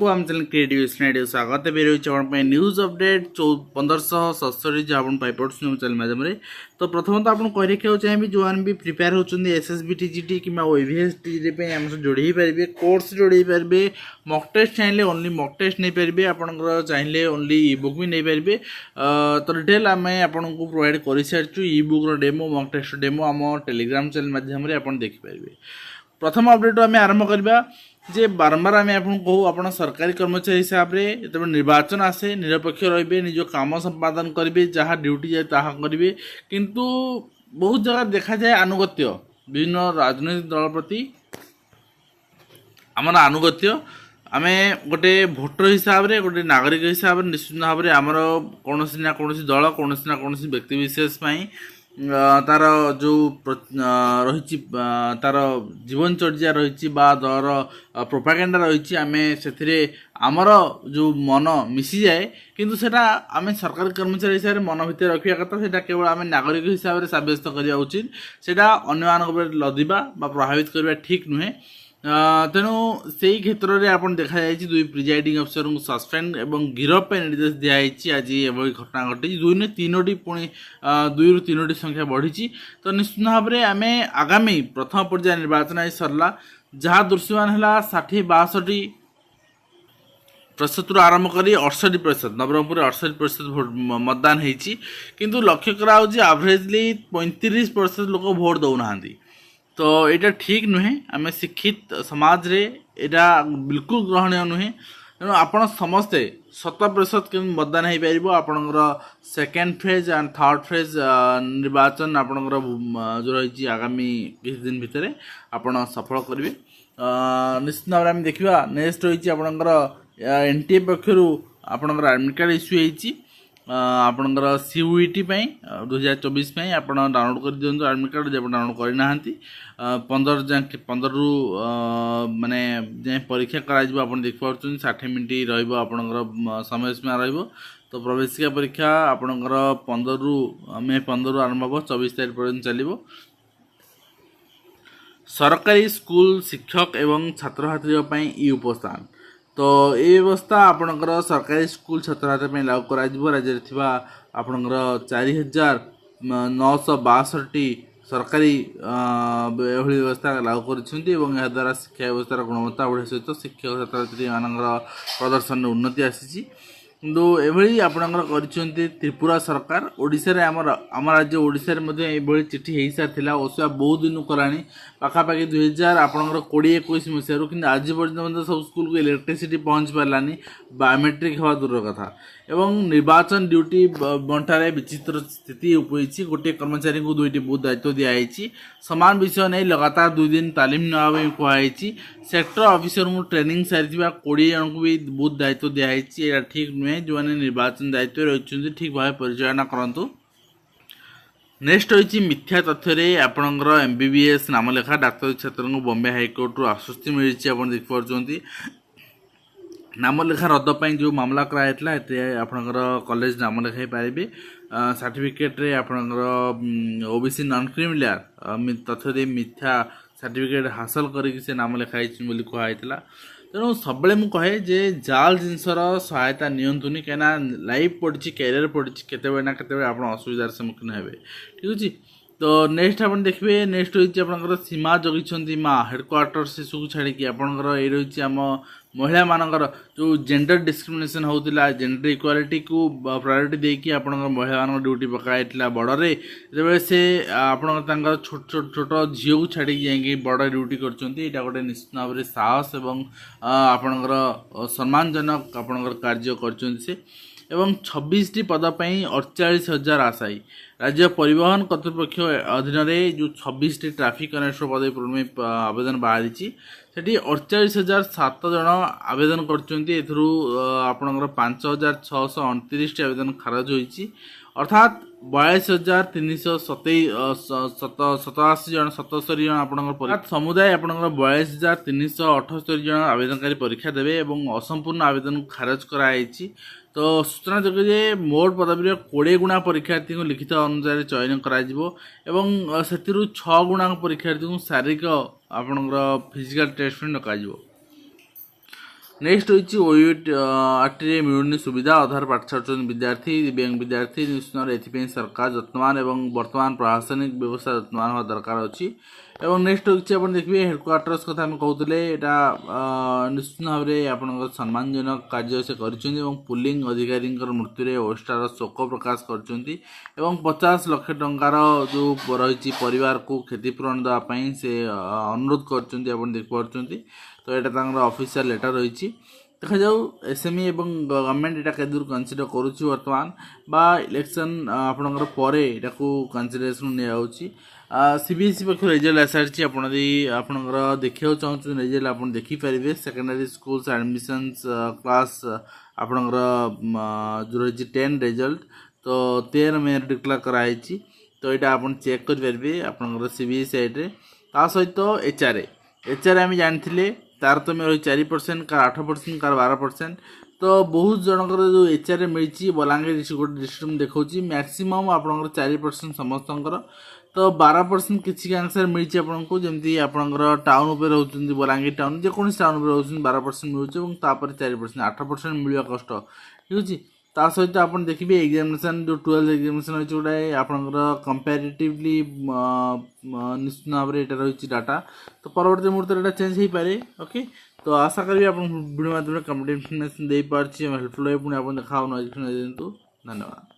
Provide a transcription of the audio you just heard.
आम channel creative स्वागत है रही न्यूज अपडेट 1567 जो आप पाइपड़े चैनल माध्यम तो प्रथम आपको कह रखा चाहिए जो भी प्रिपेयर होती एसएसबी टीजीटी कि ओईवीएस टीजीटी आम जोड़ी पारे कोर्स जोड़ी पारे मॉक टेस्ट चाहिए ओनली मॉक टेस्ट नहीं पारे आपंकर चाहिए ओनली इ बुक भी नहीं पारे तो डिटेल आम आपको प्रोवाइड कर सारी इ बुक्र डेमो मॉक टेस्ट डेमो आम टेलीग्राम चैनल माध्यम आप देखिपारे। प्रथम अपडेट आम आरंभ करवा जे बारंबार आम आपको कहूँ आप सरकारी कर्मचारी हिसाब से जो निर्वाचन आसे निरपेक्ष रे निज कम संपादन करेंगे जहाँ ड्यूटी जाए ता करेंगे किंतु बहुत जगह देखा जाए आनुगत्य विभिन्न राजनैतिक दल प्रति आमर आनुगत्य आम गोटे भोटर हिसाब से गोटे नागरिक हिसाब से निश्चित भाव में आमर कौन ना कौन दल कौन ना कौन व्यक्ति विशेष तार जो रही तार जीवनचर्या रही दर प्रोपागेंडा रही आम से आमर जो मन मिसी जाए किंतु सेटा आम सरकारी कर्मचारी हिसाब से मन भितर रखा कथा से केवल आम नागरिक हिसाब से सब्यस्त करवा उचित से अन्य लदिबा प्रभावित करवा ठीक नुहे। तेणु से ही क्षेत्र में आप देखा जाए दुई प्रिजाइडिंग अफिसर को सस्पेंड और गिरफ पर निर्देश दिखाई आज एवं घटना घटी दुई तीनोटी पुणी दुई रु तीनोटी संख्या बढ़ी तो निश्चित भाव में आम आगामी प्रथम पर्याय निर्वाचन आज सरला जहाँ दृश्यमान है 60-62% रु आरंभ कर 68% नवरंगपुर 68% मतदान होती किंतु लक्ष्य कराऊँ एवरेजली 35% लोक भोट दौना तो यहाँ ठीक नुहे आम शिक्षित समाज रे यहाँ बिल्कुल ग्रहणीय नुहे तेणु आपड़ समस्ते 100% मतदान हो पार आपणकर second phase and third phase निर्वाचन आपणकर जो रही आगामी किसी दिन भितर आपण सफल करेंगे। निश्चित भाव में देखा नेक्स्ट रही आपणकर एनटीए पक्षर आपणकर एडमिट कार्ड इश्यू होती आपणकर सीयूईटी 2024 आप डाउनलोड कर दिखाँ एडमिट कार्ड जब डाउनलोड करना 15 रु माने जाए परीक्षा कर आप देखिए 60 मिनट रहा समय सीमा रही तो प्रवेशिका परीक्षा आपणकर 15 रु मे 15 रु आरंभ हो 24 तारीख पर्यंत चलो। सरकारी स्कूल शिक्षक एवं छात्र छात्री इ उपस्थान तो ये व्यवस्था आपणकर सरकारी स्कूल छात्र छात्री लागू कर राज्य आपणकर 4962 सरकारी व्यवस्था लागू कर द्वारा शिक्षा व्यवस्थार गुणवत्ता बढ़िया सहित शिक्षक छात्र छात्री मान प्रदर्शन उन्नति आसी किंतु एभली आपणकर कर त्रिपुरा सरकार ओडिशा आम राज्य ओडिशा ये चिठी हो सारी ओसुआ बहुत दिन कलानी पाखापाखि 2000 आपणकर 20-21 मसीह कि आज पर्यटन सब स्कूल को इलेक्ट्रिसिटी पहुँच पारानी बायोमेट्रिक हवा दूर कथा एवं निर्वाचन ड्यूटी बंटारे विचित्र स्थिति उपजी गोटे कर्मचारी को 2टी बूथ दायित्व दिखाई समान विषय नहीं लगातार 2 दिन तालीम नाई कहुई सेक्टर ऑफिसर को ट्रेनिंग सारी 20 जन को भी बूथ दायित्व दिखाई ठीक नुहे जो मैंने निर्वाचन दायित्व रही ठीक भाव परिचालना करूँ। नेक्स्ट रही मिथ्या तथ्य आपणकर एमबीबीएस नामलेखा डाक्तरी छात्र को बॉम्बे हाइकोर्ट आश्वस्ति मिली आप देखिपुं नामलेखा रद्द जो मामला कराइला आपणकर कॉलेज नामलेखाई पारे सर्टिफिकेट रे आपणकर ओबीसी नॉन क्रिमिनल तथ्य दे मिथ्या सर्टिफिकेट हासिल करके नाम लेखाई कहुई तेणु सब मुझे जे जाल जिनसर सहायता नियंतुनी कहीं लाइफ पड़ी कैरियर पड़ी केते ना केते आप असुविधार सम्मुखीन हे ठीक अच्छे। तो नेक्स्ट आप देखिए नेक्स्ट रही आपंकर सीमा जगी माँ हेडक्वार्टर शिशु को छाड़ी आपंकर ये रही आम महिला मानकर जो जेंडर डिस्क्रिमिनेशन होता जेंडर इक्वालिटी को प्रायोरिटी देकी आपंकर महिला मान ड्यूटी पकाई बड़े जो से आपंकर छोट छोट छोट झील को छाड़ी जाकि बड़ ड्यूटी कर गोटे निश्चित भाव में साहस एवं आपंकर सम्मानजनक आपंकर कार्य कर एवं 26टी पदपाई 48,000 आशायी राज्य परिवहन कर्तृपक्ष अधीन जो 26टी ट्राफिक कनेक्टर पद पूर्व आवेदन बाहरी से 48,007 जन आवेदन करपणकर 5,629 आवेदन खारज होती अर्थात 42,387 जन 77 जन आपणकर समुदाय आपणकर 42,378 जन आवेदनकारी परीक्षा देवे एवं असंपूर्ण आवेदन को खारज कराई। तो सूचना जोग्य जे मोट पदवी 20 गुणा परीक्षार्थी को लिखित अनुसार चयन करा से 6 गुणा परीक्षार्थी को शारीरिक आपणकर फिजिकल टेस्ट डका। नेक्स्ट होची ओयूटी मिलुनी सुविधा आधार पाठ छाड़ुछन विद्यार्थी दिव्यांग विद्यार्थी निश्चित एथिपे सरकार जत्नवान एवं वर्तमान प्रशासनिक व्यवस्था जत्नवान होगा दरकार अच्छी। एवं नेक्स्ट होची आपण देखिबे हेडक्वार्टर्स कथा हम कहउतले एटा निश्चित भाव में आपण सम्मानजनक कार्य से करछन एवं पुलिंग अधिकारी मृत्यु रे ओस्टार शोक प्रकाश करछन्ती एवं 50 लाख टंकार जो रही परिवार को क्षतिपूरण देवा पई से अनुरोध करछन्ती आपण देख पारछन्ती। तो यहाँ ऑफिशियल लेटर रही देखा जाऊ एसएमई एवं गवर्नमेंट यहाँ के दूर कनसीडर करुच्ची वर्तमान बा इलेक्शन आपणकर पर यहाँ कनसीडरेशन नि सीबीएसई पक्ष रिजल्ट आसारी आपणकर देखा चाहूँ रिजल्ट आप देखिपारे सेकेंडरी स्कूल्स एडमिशन्स क्लास आपणकर जो रही 10 रिजल्ट तो 13 मे डिक्लेयर कराई। तो यहाँ आप चेक करेंगे आपणकर सीबीएसई साइट्रे ता सहित एचआरए आम जानी तारतम्य रही 4% कार 8% कार 12%। तो बहुत जनकर जो एचआरए मिली बलांगीर गोटे डिस्ट्रिक्ट में देखा मैक्सीमम आपंकर 4% समस्त। तो 12% किसी आंसर मिली आपको जमी आपंकर टाउन उपर रोचे बलांगीर टाउन जेको टाउन उपर रोचे 12% मिलूँ 4% 8% मिलवा कष्ट ठीक अच्छे। ता सहित आप देखिए एग्जामिनेशन जो 12th एग्जामिनेशन रही गोटे आपंकर कंपेरेटिवली निश्चित भाव में यहाँ रही डाटा। तो परवर्ती मुहूर्त में चेंज हो पारे ओके। तो आशा करी आप वीडियो माध्यम कम्प्लीट इन्फॉर्मेशन दे पार्टी हेल्पफुल हो पुणी आप देखा धन्यवाद।